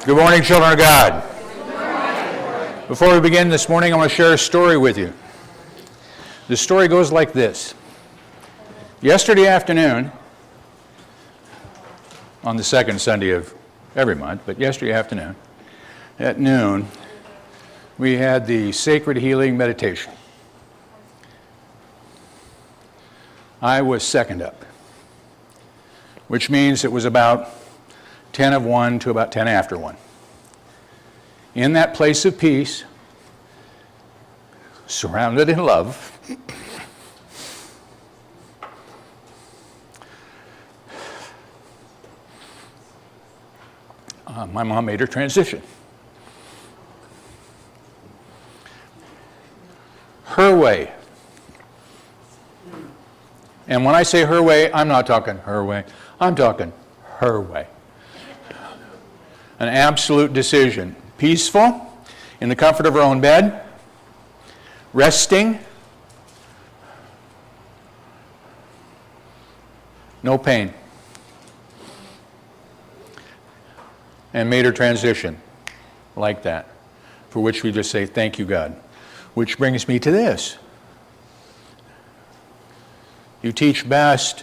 Good morning, children of God. Good morning. Before we begin this morning, I want to share a story with you. The story goes like this. Yesterday afternoon, on the second Sunday of every month, but yesterday afternoon, at noon, we had the sacred healing meditation. I was second up, which means it was about 10 of 1 to about 10 after 1. In that place of peace, surrounded in love, my mom made her transition. Her way. And when I say her way, I'm not talking her way. I'm talking her way. An absolute decision. Peaceful, in the comfort of her own bed, resting, no pain. And made her transition like that, for which we just say, thank you, God. Which brings me to this. You teach best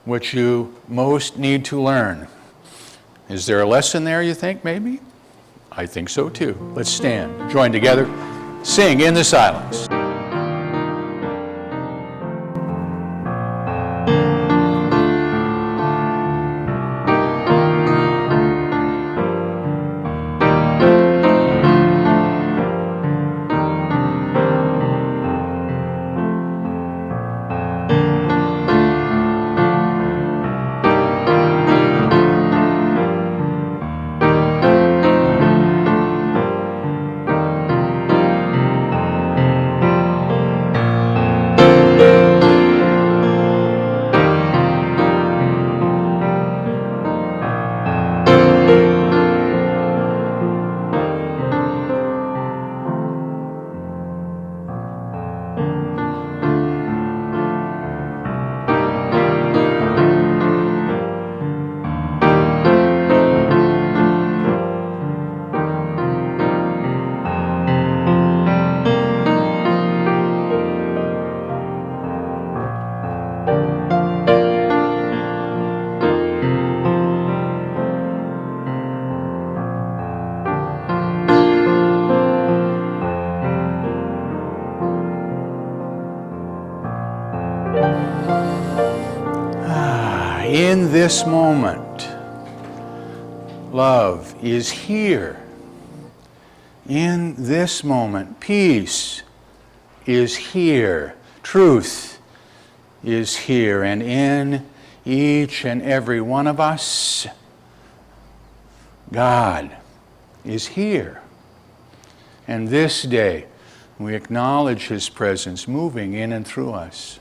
what you most need to learn. Is there a lesson there, you think, maybe? I think so, too. Let's stand, join together, sing in the silence. In this moment, love is here. In this moment, peace is here. Truth is here. And in each and every one of us, God is here. And this day, we acknowledge His presence moving in and through us.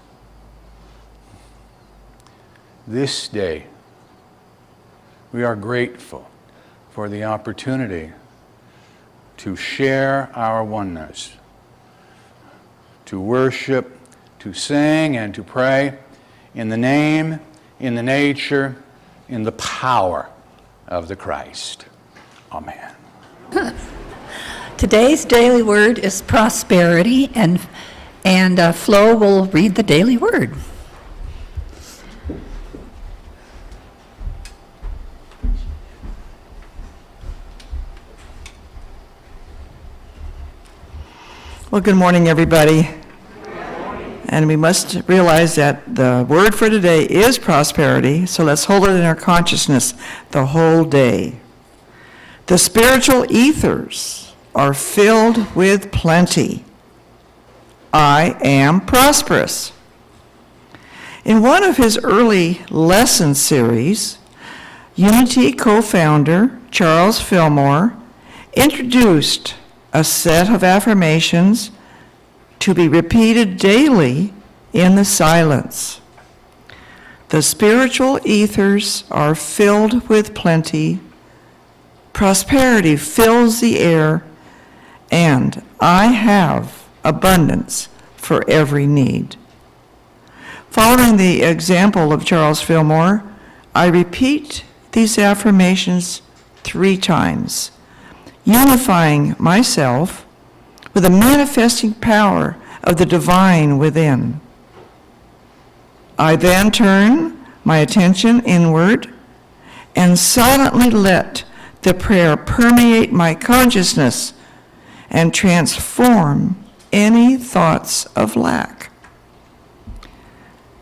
This day, we are grateful for the opportunity to share our oneness, to worship, to sing, and to pray in the name, in the nature, in the power of the Christ. Amen. Today's daily word is prosperity, and Flo will read the daily word. Well, good morning, everybody. And we must realize that the word for today is prosperity, so let's hold it in our consciousness the whole day. The spiritual ethers are filled with plenty. I am prosperous. In one of his early lesson series, Unity co-founder Charles Fillmore introduced a set of affirmations to be repeated daily in the silence. The spiritual ethers are filled with plenty. Prosperity fills the air, and I have abundance for every need. Following the example of Charles Fillmore, I repeat these affirmations 3 times, unifying myself with the manifesting power of the divine within. I then turn my attention inward and silently let the prayer permeate my consciousness and transform any thoughts of lack.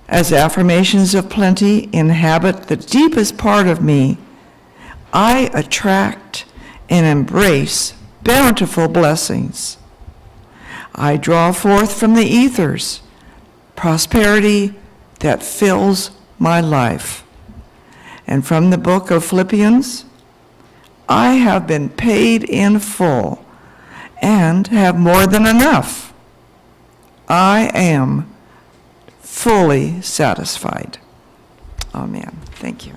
As affirmations of plenty inhabit the deepest part of me, I attract and embrace bountiful blessings. I draw forth from the ethers prosperity that fills my life. And from the book of Philippians, I have been paid in full and have more than enough. I am fully satisfied. Amen. Thank you.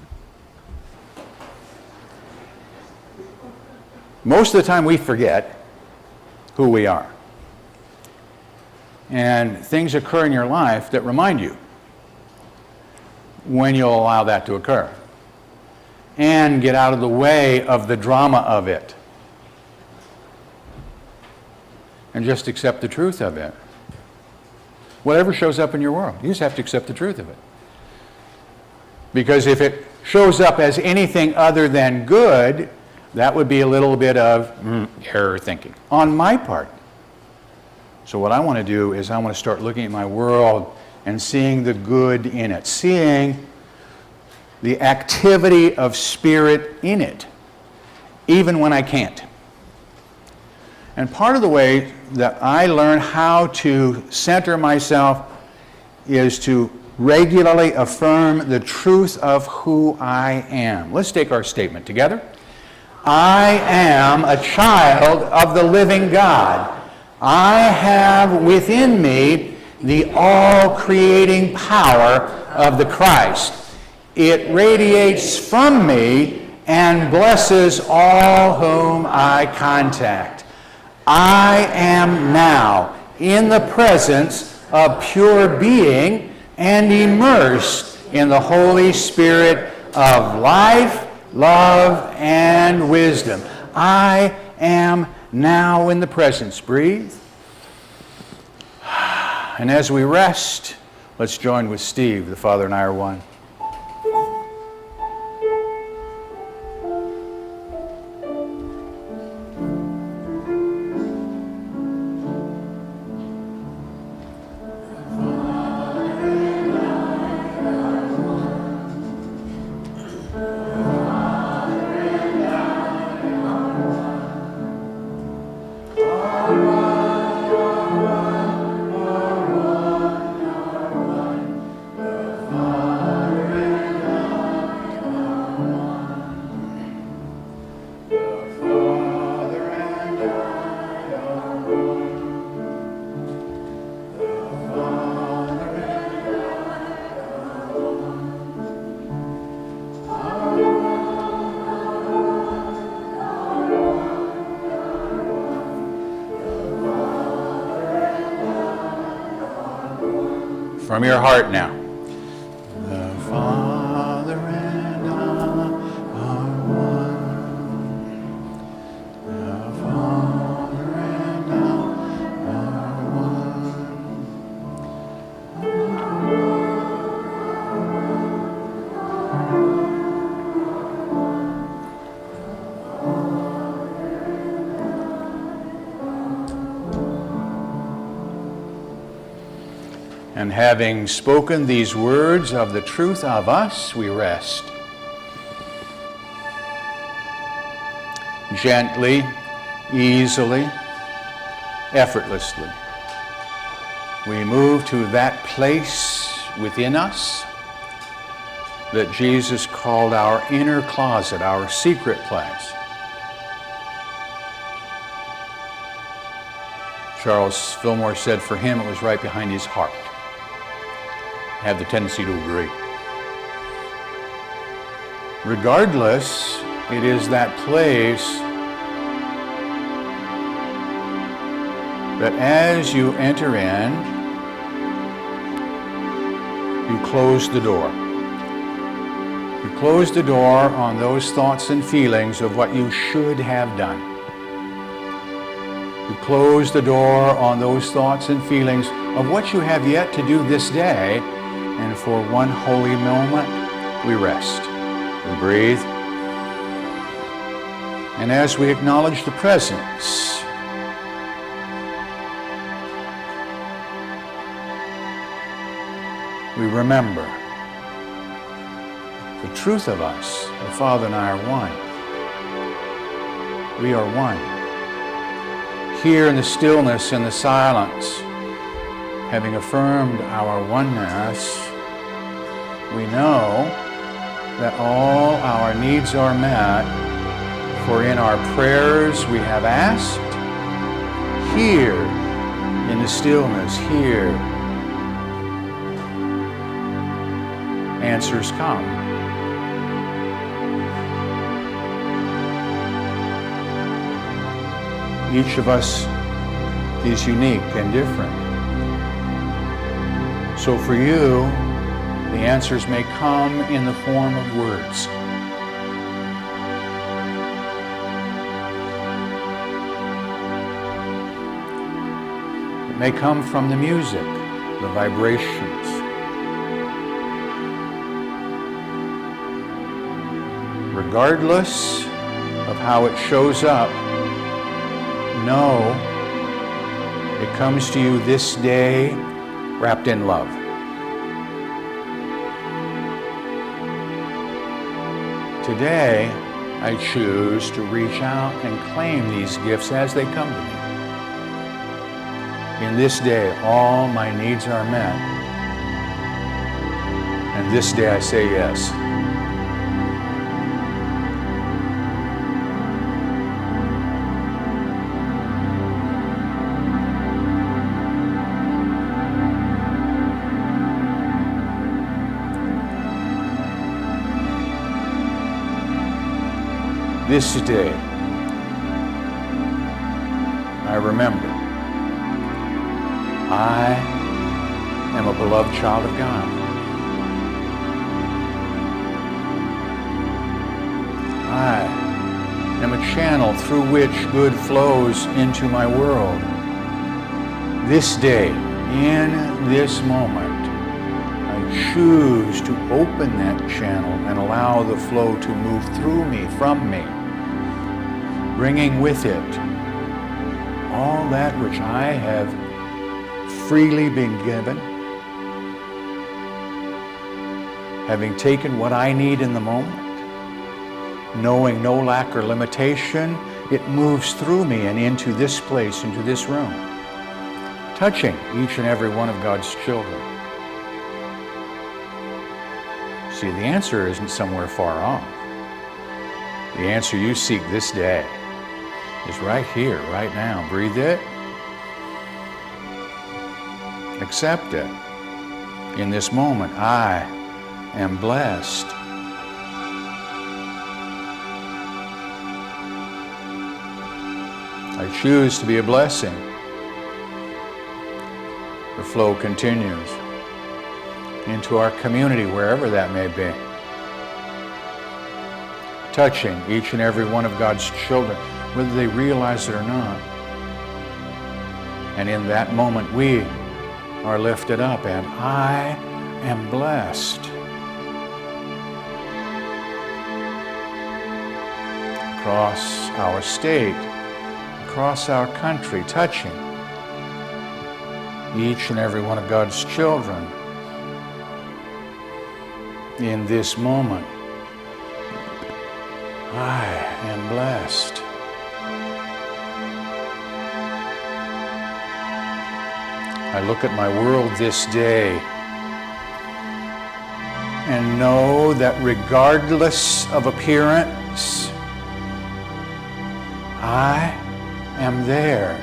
Most of the time we forget who we are. And things occur in your life that remind you when you'll allow that to occur. And get out of the way of the drama of it. And just accept the truth of it. Whatever shows up in your world, you just have to accept the truth of it. Because if it shows up as anything other than good, that would be a little bit of error thinking on my part. So what I want to do is I want to start looking at my world and seeing the good in it, seeing the activity of spirit in it, even when I can't. And part of the way that I learn how to center myself is to regularly affirm the truth of who I am. Let's take our statement together. I am a child of the living God. I have within me the all-creating power of the Christ. It radiates from me and blesses all whom I contact. I am now in the presence of pure being and immersed in the Holy Spirit of life, love, and wisdom. I am now in the presence. Breathe. And as we rest, let's join with Steve. The Father and I are one. From your heart now. The Father and I are one. The Father and I are one. And having spoken these words of the truth of us, we rest. Gently, easily, effortlessly, we move to that place within us that Jesus called our inner closet, our secret place. Charles Fillmore said for him it was right behind his heart. I have the tendency to agree. Regardless, it is that place that as you enter in, you close the door. You close the door on those thoughts and feelings of what you should have done. You close the door on those thoughts and feelings of what you have yet to do this day, and for one holy moment, we rest. We breathe. And as we acknowledge the presence, we remember the truth of us. The Father and I are one. We are one. Here in the stillness and the silence, having affirmed our oneness, we know that all our needs are met, for in our prayers we have asked, here in the stillness, here, answers come. Each of us is unique and different. So for you, the answers may come in the form of words. It may come from the music, the vibrations. Regardless of how it shows up, know it comes to you this day wrapped in love. Today, I choose to reach out and claim these gifts as they come to me. In this day, all my needs are met. And this day I say yes. This day, I remember I am a beloved child of God. I am a channel through which good flows into my world. This day, in this moment, I choose to open that channel and allow the flow to move through me, from me, bringing with it all that which I have freely been given, having taken what I need in the moment, knowing no lack or limitation, it moves through me and into this place, into this room, touching each and every one of God's children. See, the answer isn't somewhere far off. The answer you seek this day is right here, right now. Breathe it. Accept it. In this moment, I am blessed. I choose to be a blessing. The flow continues into our community, wherever that may be, touching each and every one of God's children, whether they realize it or not. And in that moment, we are lifted up, and I am blessed. Across our state, across our country, touching each and every one of God's children. In this moment, I am blessed. I look at my world this day and know that regardless of appearance, I am there.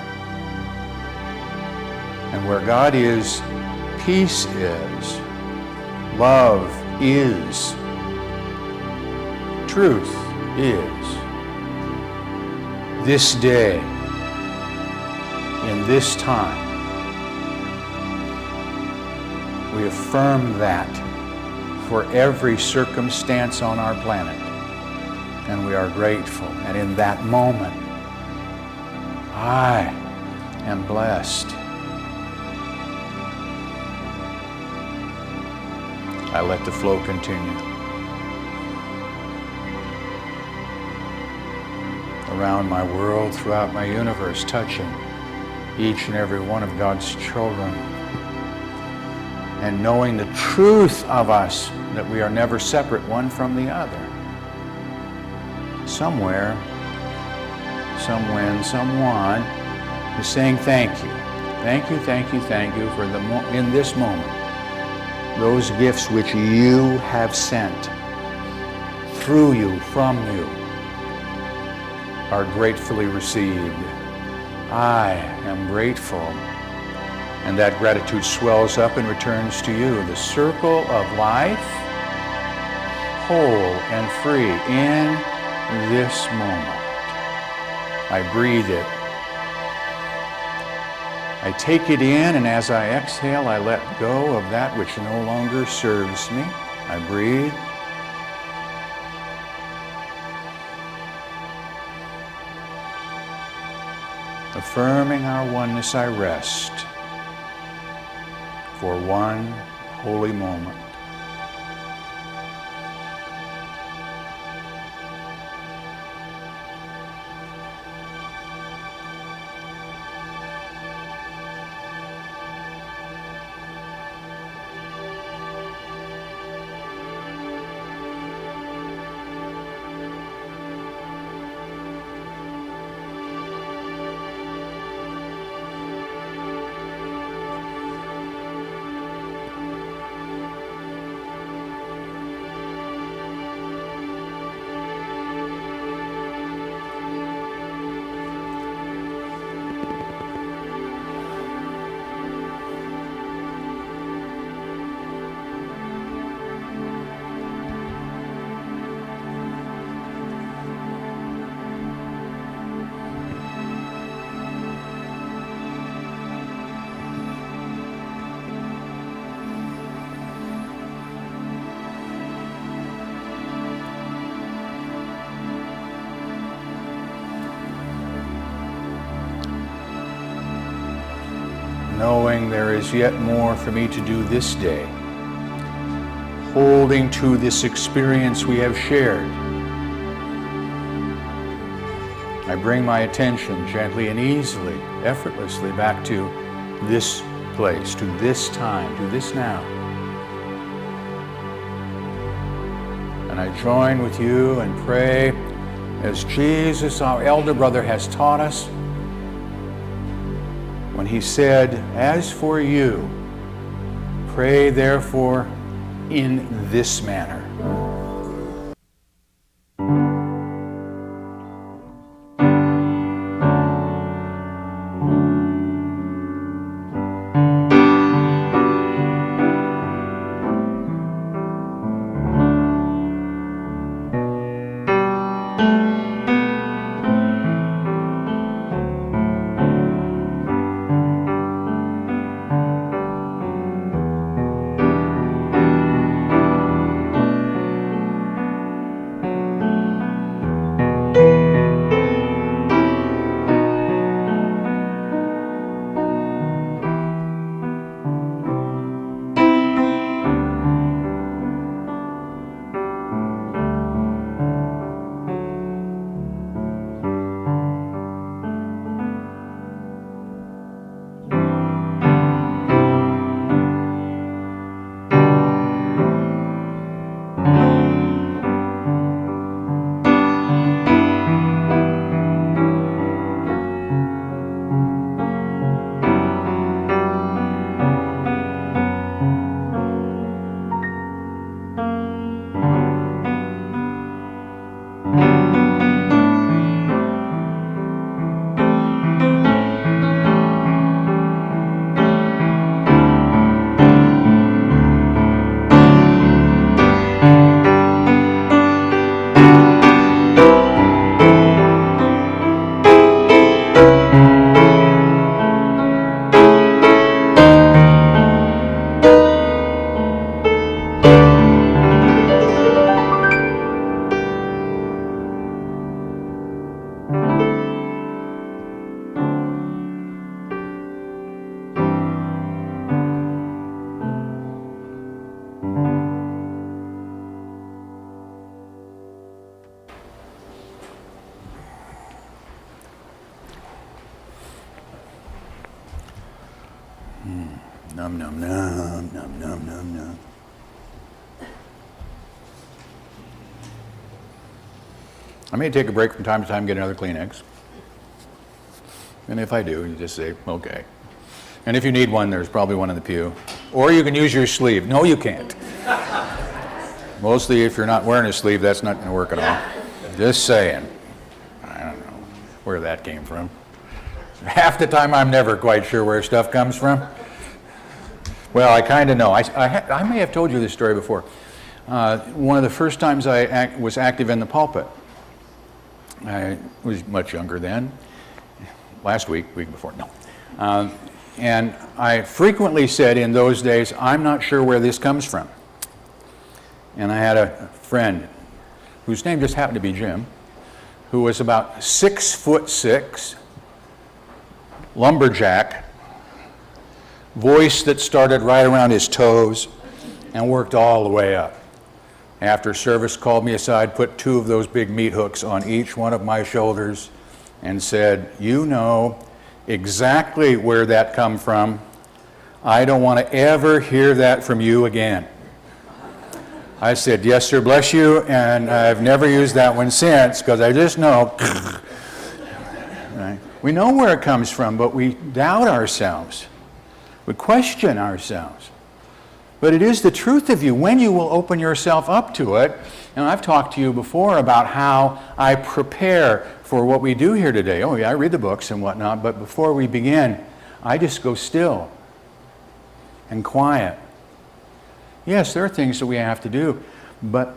And where God is, peace is, love is, truth is. This day, in this time, we affirm that for every circumstance on our planet. And we are grateful. And in that moment, I am blessed. I let the flow continue. Around my world, throughout my universe, touching each and every one of God's children. And knowing the truth of us, that we are never separate one from the other. Somewhere, somewhen, someone is saying thank you. Thank you, thank you, thank you for in this moment, those gifts which you have sent through you, from you, are gratefully received. I am grateful. And that gratitude swells up and returns to you. The circle of life, whole and free in this moment. I breathe it. I take it in, and as I exhale, I let go of that which no longer serves me. I breathe. Affirming our oneness, I rest for one holy moment. Knowing there is yet more for me to do this day, holding to this experience we have shared, I bring my attention gently and easily, effortlessly back to this place, to this time, to this now. And I join with you and pray as Jesus, our elder brother, has taught us when he said, "As for you, pray therefore in this manner." Num, num, num, num, num, num, num. I may take a break from time to time and get another Kleenex. And if I do, you just say, okay. And if you need one, there's probably one in the pew. Or you can use your sleeve. No, you can't. Mostly if you're not wearing a sleeve, that's not going to work at all. Just saying. I don't know where that came from. Half the time I'm never quite sure where stuff comes from. Well, I kind of know. I may have told you this story before. One of the first times I was active in the pulpit, I was much younger then. Last week before, no. And I frequently said in those days, I'm not sure where this comes from. And I had a friend whose name just happened to be Jim, who was about 6'6", lumberjack, voice that started right around his toes and worked all the way up. After service, called me aside, put 2 of those big meat hooks on each one of my shoulders and said, you know exactly where that come from. I don't want to ever hear that from you again. I said, yes, sir, bless you, and I've never used that one since, because I just know. Right? We know where it comes from, but we doubt ourselves. We question ourselves. But it is the truth of you when you will open yourself up to it. And I've talked to you before about how I prepare for what we do here today. Oh yeah, I read the books and whatnot, but before we begin, I just go still and quiet. Yes, there are things that we have to do, but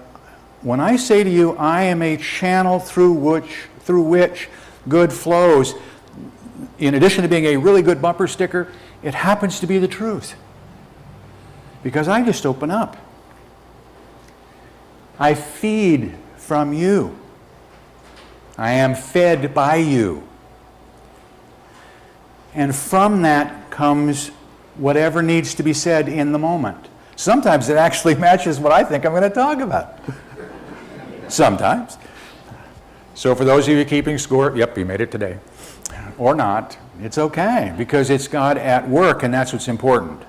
when I say to you, I am a channel through which good flows, in addition to being a really good bumper sticker, it happens to be the truth. Because I just open up. I feed from you. I am fed by you. And from that comes whatever needs to be said in the moment. Sometimes it actually matches what I think I'm going to talk about. Sometimes. So for those of you keeping score, yep, you made it today. Or not, it's okay, because it's God at work, and that's what's important.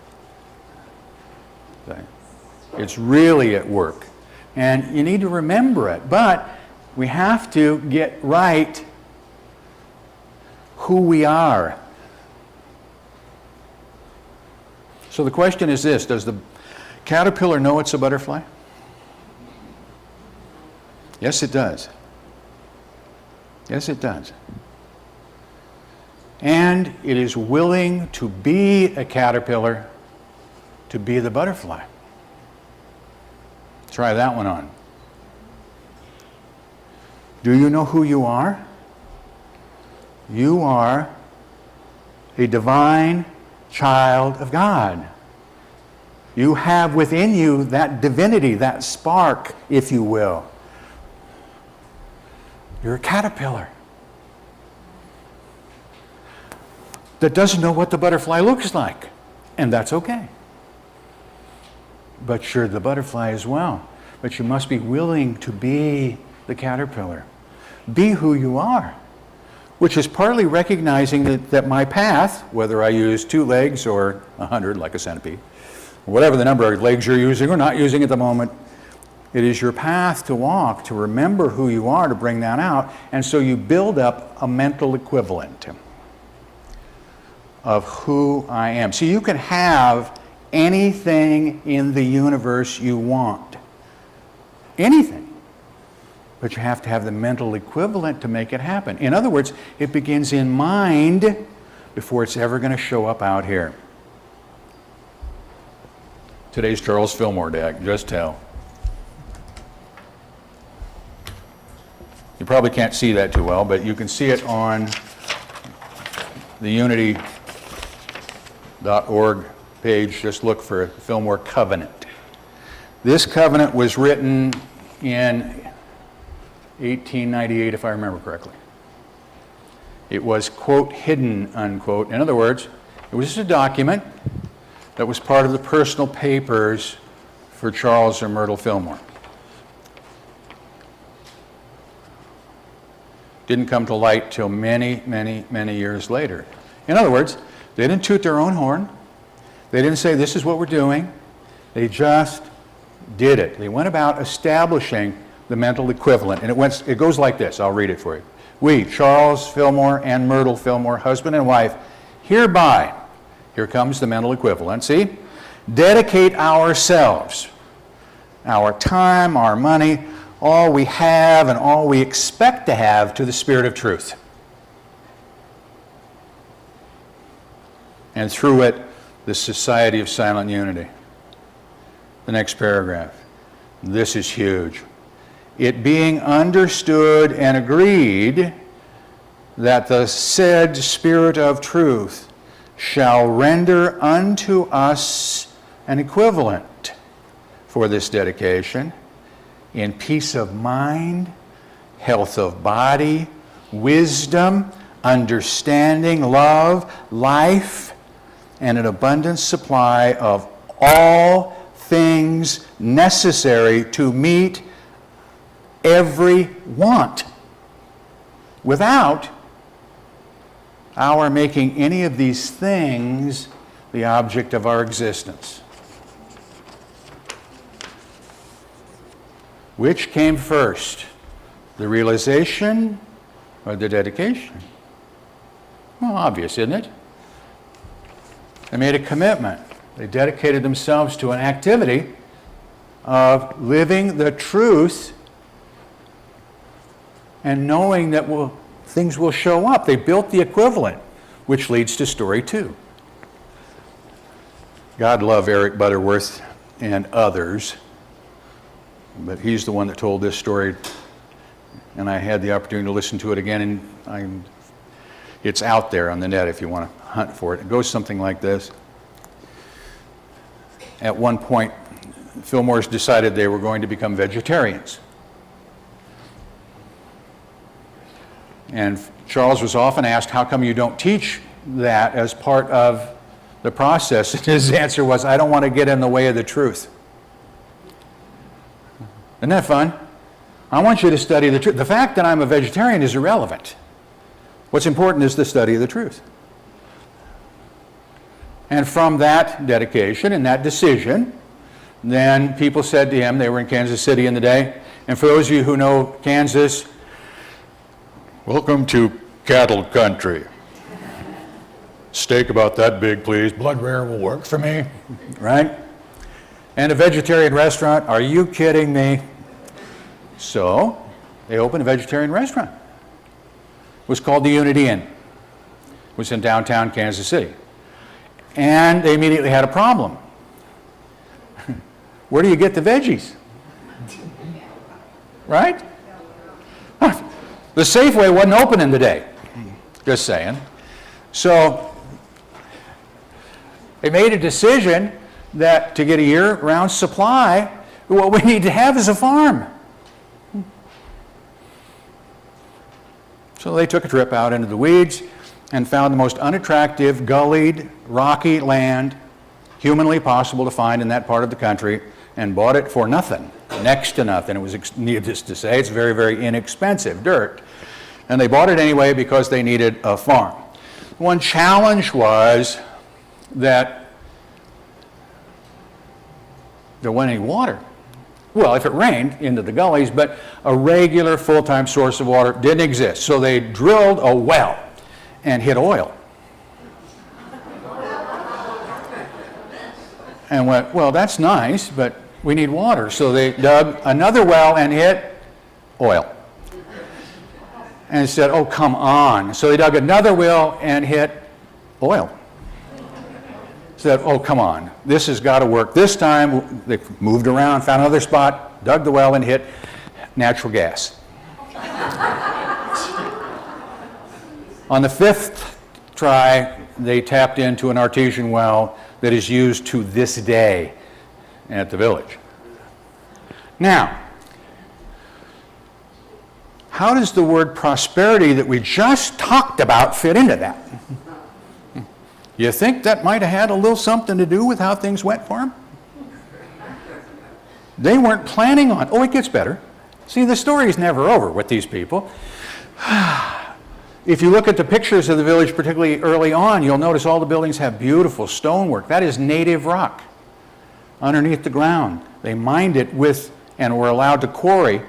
It's really at work. And you need to remember it. But we have to get right who we are. So the question is this: does the caterpillar know it's a butterfly? Yes, it does. Yes, it does. And it is willing to be a caterpillar to be the butterfly. Try that one on. Do you know who you are? You are a divine child of God. You have within you that divinity, that spark, if you will. You're a caterpillar that doesn't know what the butterfly looks like, and that's okay. But you're the butterfly as well. But you must be willing to be the caterpillar. Be who you are, which is partly recognizing that my path, whether I use 2 legs or 100 like a centipede, whatever the number of legs you're using or not using at the moment, it is your path to walk, to remember who you are, to bring that out, and so you build up a mental equivalent of who I am. So you can have anything in the universe you want. Anything. But you have to have the mental equivalent to make it happen. In other words, it begins in mind before it's ever going to show up out here. Today's Charles Fillmore Day, I can just tell. You probably can't see that too well, but you can see it on the unity.org page. Just look for Fillmore Covenant. This covenant was written in 1898, if I remember correctly. It was, quote, hidden, unquote. In other words, it was just a document that was part of the personal papers for Charles or Myrtle Fillmore. Didn't come to light till many, many, many years later. In other words, they didn't toot their own horn. They didn't say, this is what we're doing. They just did it. They went about establishing the mental equivalent. And it goes like this. I'll read it for you. We, Charles Fillmore and Myrtle Fillmore, husband and wife, hereby, here comes the mental equivalent, see? Dedicate ourselves, our time, our money, all we have and all we expect to have to the Spirit of truth. And through it, the Society of Silent Unity. The next paragraph. This is huge. It being understood and agreed that the said Spirit of truth shall render unto us an equivalent for this dedication in peace of mind, health of body, wisdom, understanding, love, life, and an abundant supply of all things necessary to meet every want, without our making any of these things the object of our existence. Which came first, the realization or the dedication? Well, obvious, isn't it? They made a commitment. They dedicated themselves to an activity of living the truth and knowing that things will show up. They built the equivalent, which leads to story 2. God love Eric Butterworth and others, but he's the one that told this story, and I had the opportunity to listen to it again, and it's out there on the net if you want to hunt for it. It goes something like this. At one point, Fillmore's decided they were going to become vegetarians. And Charles was often asked, how come you don't teach that as part of the process? And his answer was, I don't want to get in the way of the truth. Isn't that fun? I want you to study the truth. The fact that I'm a vegetarian is irrelevant. What's important is the study of the truth. And from that dedication and that decision, then people said to him, they were in Kansas City in the day, and for those of you who know Kansas, welcome to cattle country. Steak about that big, please. Blood rare will work for me, right? And a vegetarian restaurant, are you kidding me? So they opened a vegetarian restaurant. It was called the Unity Inn. It was in downtown Kansas City. And they immediately had a problem. Where do you get the veggies? Right? The Safeway wasn't open in the day. Just saying. So they made a decision that to get a year-round supply, what we need to have is a farm. So they took a trip out into the weeds and found the most unattractive, gullied, rocky land humanly possible to find in that part of the country and bought it for nothing, next to nothing. It was, needless to say, it's very, very inexpensive dirt. And they bought it anyway because they needed a farm. One challenge was that there wasn't any water. Well, if it rained, into the gullies, but a regular full-time source of water didn't exist. So they drilled a well and hit oil. And went, well, that's nice, but we need water. So they dug another well and hit oil. And said, oh, come on. So they dug another well and hit oil. Said, oh, come on. This has got to work. This time, they moved around, found another spot, dug the well and hit natural gas. On the 5th try, they tapped into an artesian well that is used to this day at the village. Now, how does the word prosperity that we just talked about fit into that? You think that might have had a little something to do with how things went for them? They weren't planning on, oh, it gets better. See, the story is never over with these people. If you look at the pictures of the village, particularly early on, you'll notice all the buildings have beautiful stonework. That is native rock underneath the ground. They mined it with, and were allowed to quarry,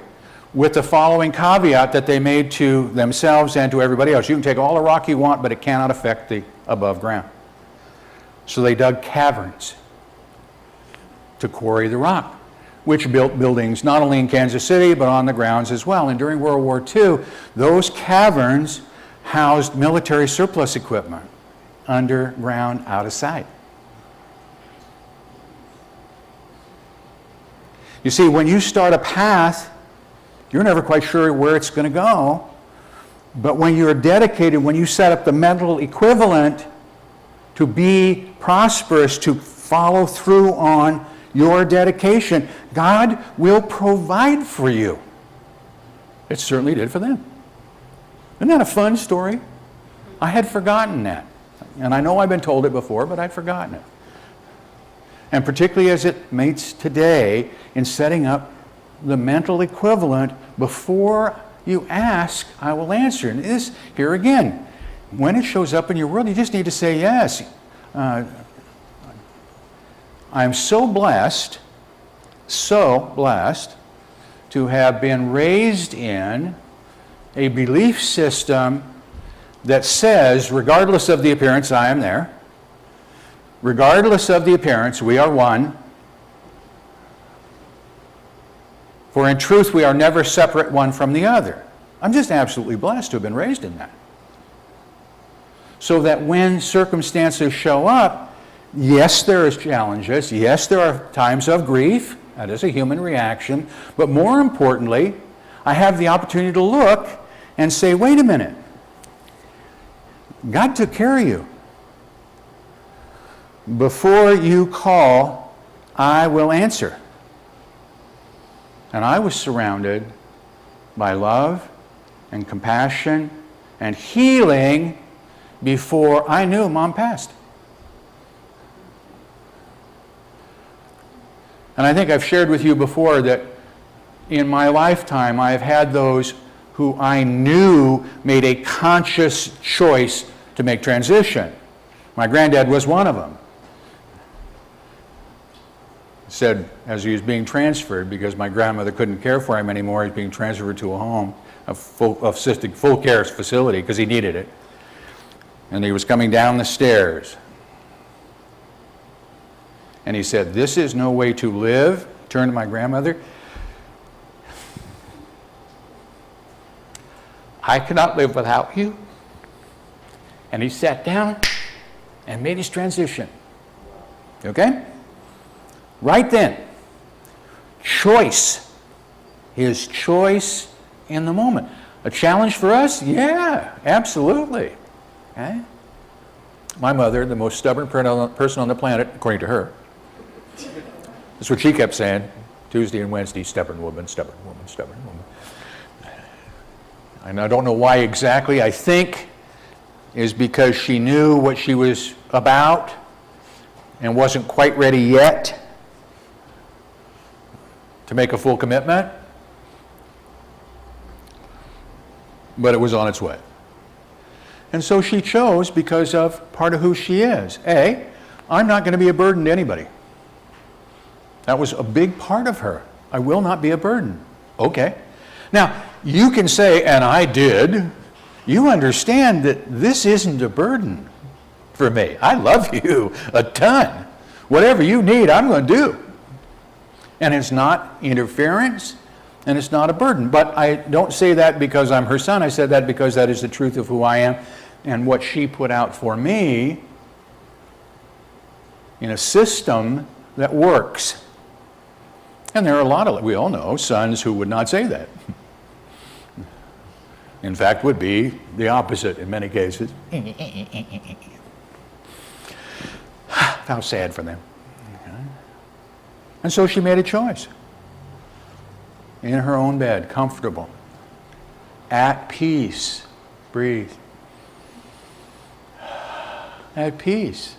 with the following caveat that they made to themselves and to everybody else. You can take all the rock you want, but it cannot affect the above ground. So they dug caverns to quarry the rock, which built buildings not only in Kansas City, but on the grounds as well. And during World War II, those caverns housed military surplus equipment underground, out of sight. You see, when you start a path, you're never quite sure where it's going to go. But when you're dedicated, when you set up the mental equivalent to be prosperous, to follow through on your dedication, God will provide for you. It certainly did for them. Isn't that a fun story? I had forgotten that. And I know I've been told it before, but I'd forgotten it. And particularly as it mates today in setting up the mental equivalent, before you ask, I will answer. And this, here again, when it shows up in your world, you just need to say yes. I'm so blessed to have been raised in a belief system that says, regardless of the appearance, I am there. Regardless of the appearance, we are one. For in truth, we are never separate one from the other. I'm just absolutely blessed to have been raised in that. So that when circumstances show up, yes, there is challenges. Yes, there are times of grief. That is a human reaction. But more importantly, I have the opportunity to look and say, wait a minute. God took care of you. Before you call, I will answer. And I was surrounded by love and compassion and healing before I knew Mom passed. And I think I've shared with you before that in my lifetime I have had those who I knew made a conscious choice to make transition. My granddad was one of them. Said as he was being transferred, because my grandmother couldn't care for him anymore, he's being transferred to a home, a full care facility, because he needed it. And he was coming down the stairs. And he said, "This is no way to live." Turned to my grandmother. "I cannot live without you." And he sat down and made his transition. Okay? Right then. Choice. His choice in the moment. A challenge for us? Yeah, absolutely. Okay? My mother, the most stubborn person on the planet, according to her. That's what she kept saying. Tuesday and Wednesday, stubborn woman, stubborn woman, stubborn woman. And I don't know why exactly. I think is because she knew what she was about and wasn't quite ready yet to make a full commitment. But it was on its way. And so she chose because of part of who she is. A, I'm not going to be a burden to anybody. That was a big part of her. I will not be a burden. Okay. Now, you can say, and I did, you understand that this isn't a burden for me. I love you a ton. Whatever you need, I'm going to do. And it's not interference, and it's not a burden. But I don't say that because I'm her son. I said that because that is the truth of who I am and what she put out for me in a system that works. And there are a lot of, we all know, sons who would not say that. In fact, would be the opposite in many cases. How sad for them. And so she made a choice. In her own bed, comfortable, at peace. Breathe. At peace.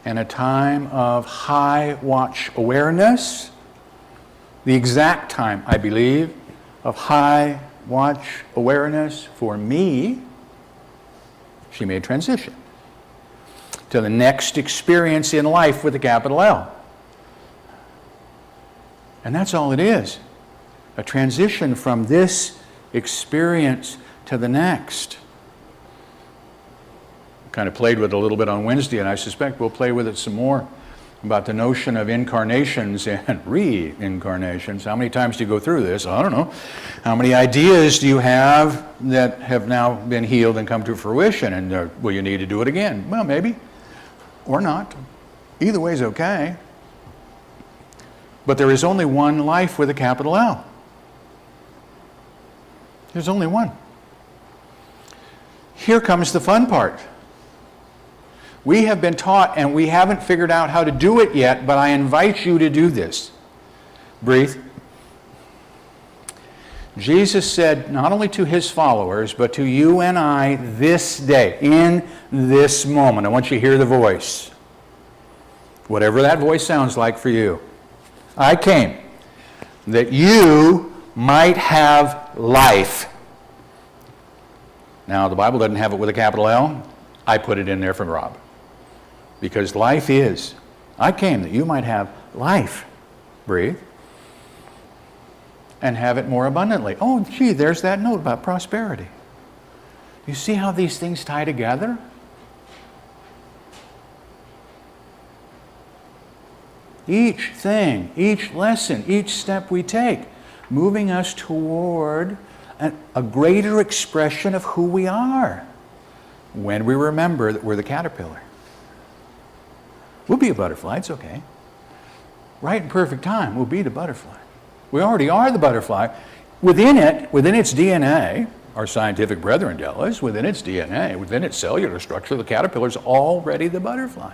and a time of high watch awareness. The exact time, I believe, of high watch awareness for me, she made transition to the next experience in life with a capital L. And that's all it is, a transition from this experience to the next. Kind of played with it a little bit on Wednesday, and I suspect we'll play with it some more about the notion of incarnations and reincarnations. How many times do you go through this? I don't know. How many ideas do you have that have now been healed and come to fruition? And will you need to do it again? Well, maybe, or not. Either way is okay. But there is only one life with a capital L. There's only one. Here comes the fun part. We have been taught and we haven't figured out how to do it yet, but I invite you to do this. Breathe. Jesus said not only to his followers, but to you and I this day, in this moment. I want you to hear the voice. Whatever that voice sounds like for you. I came that you might have life. Now, the Bible doesn't have it with a capital L. I put it in there for Rob. Because life is. I came that you might have life. Breathe. And have it more abundantly. Oh, gee, there's that note about prosperity. You see how these things tie together? Each thing, each lesson, each step we take, moving us toward a greater expression of who we are when we remember that we're the caterpillar. We'll be a butterfly, it's okay. Right in perfect time, we'll be the butterfly. We already are the butterfly. Within its DNA, our scientific brethren tell us, within its DNA, within its cellular structure, the caterpillar's already the butterfly.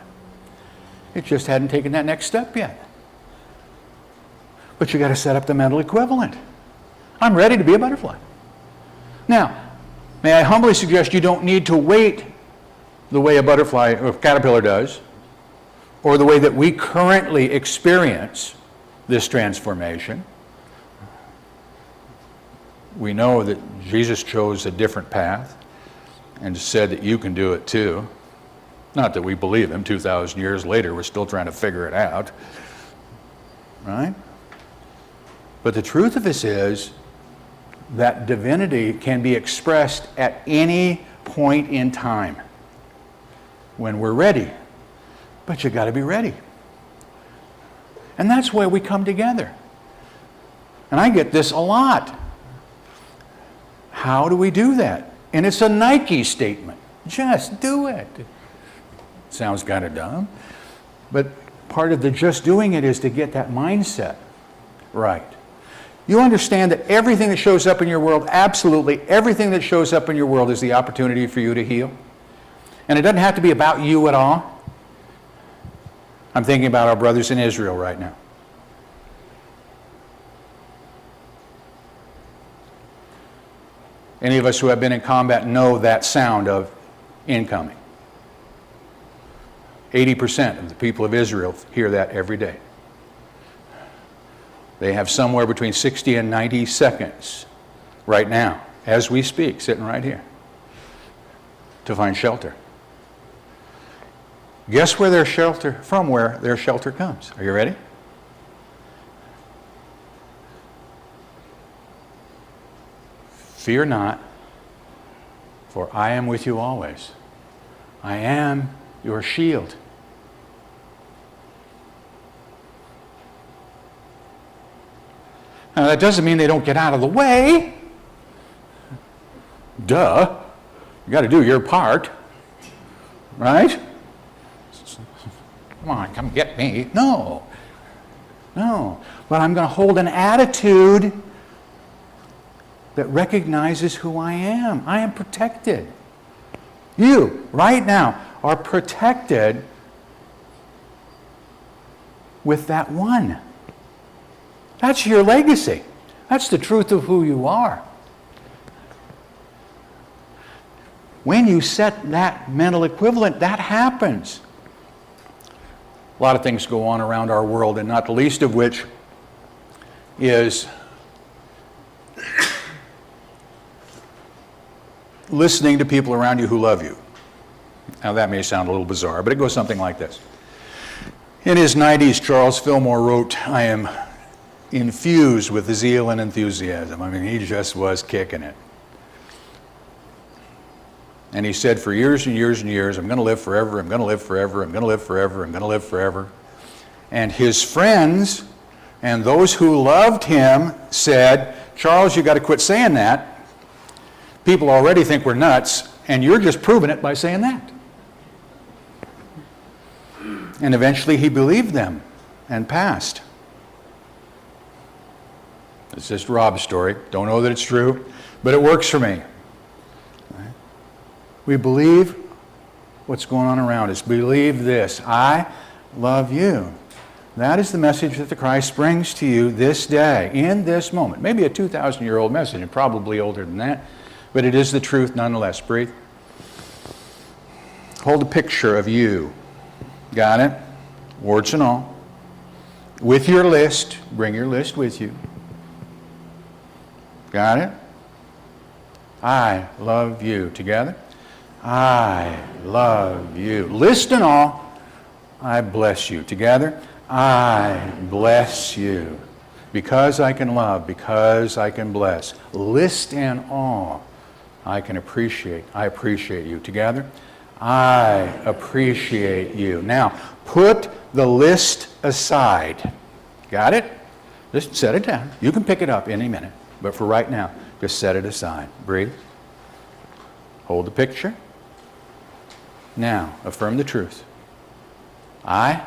It just hadn't taken that next step yet. But you got to set up the mental equivalent. I'm ready to be a butterfly. Now, may I humbly suggest you don't need to wait the way a caterpillar does, or the way that we currently experience this transformation. We know that Jesus chose a different path and said that you can do it too. Not that we believe him. 2,000 years later, we're still trying to figure it out. Right? But the truth of this is that divinity can be expressed at any point in time when we're ready. But you got to be ready. And that's why we come together. And I get this a lot. How do we do that? And it's a Nike statement. Just do it. Sounds kind of dumb. But part of the just doing it is to get that mindset right. You understand that everything that shows up in your world, absolutely everything that shows up in your world is the opportunity for you to heal. And it doesn't have to be about you at all. I'm thinking about our brothers in Israel right now. Any of us who have been in combat know that sound of incoming. 80% of the people of Israel hear that every day. They have somewhere between 60 and 90 seconds right now, as we speak, sitting right here, to find shelter. Guess where their shelter comes. Are you ready? Fear not, for I am with you always. I am your shield. Now that doesn't mean they don't get out of the way. Duh. You got to do your part. Right? Come on, come get me. No. But I'm going to hold an attitude that recognizes who I am. I am protected. You, right now, are protected with that one. That's your legacy. That's the truth of who you are. When you set that mental equivalent, that happens. A lot of things go on around our world, and not the least of which is listening to people around you who love you. Now that may sound a little bizarre, but it goes something like this. In his 90s, Charles Fillmore wrote, "I am infused with zeal and enthusiasm." I mean, he just was kicking it. And he said for years and years and years, "I'm going to live forever, I'm going to live forever, I'm going to live forever, I'm going to live forever." And his friends and those who loved him said, "Charles, you got to quit saying that. People already think we're nuts, and you're just proving it by saying that." And eventually he believed them and passed. It's just Rob's story. Don't know that it's true, but it works for me. We believe what's going on around us. Believe this: I love you. That is the message that the Christ brings to you this day, in this moment. Maybe a 2,000-year-old message, and probably older than that, but it is the truth nonetheless. Breathe. Hold a picture of you. Got it? Warts and all. With your list. Bring your list with you. Got it? I love you. Together? I love you. List and all. I bless you. Together? I bless you. Because I can love, because I can bless. List and all. I can appreciate. I appreciate you. Together? I appreciate you. Now, put the list aside. Got it? Just set it down. You can pick it up any minute. But for right now, just set it aside. Breathe. Hold the picture. Now, affirm the truth. I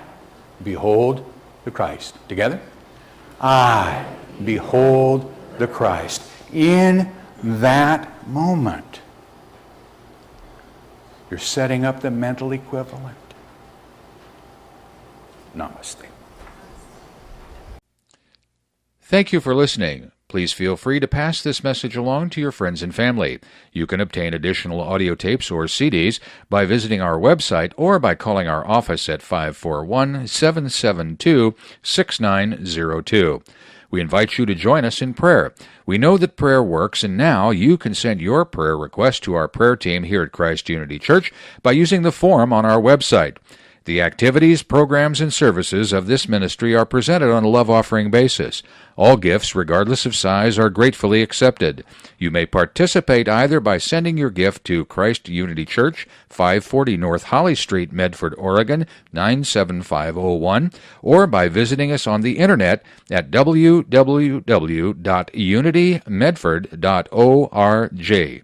behold the Christ. Together? I behold the Christ. In that moment, you're setting up the mental equivalent. Namaste. Thank you for listening. Please feel free to pass this message along to your friends and family. You can obtain additional audio tapes or CDs by visiting our website or by calling our office at 541-772-6902. We invite you to join us in prayer. We know that prayer works, and now you can send your prayer request to our prayer team here at Christ Unity Church by using the form on our website. The activities, programs, and services of this ministry are presented on a love offering basis. All gifts, regardless of size, are gratefully accepted. You may participate either by sending your gift to Christ Unity Church, 540 North Holly Street, Medford, Oregon, 97501, or by visiting us on the internet at www.unitymedford.org.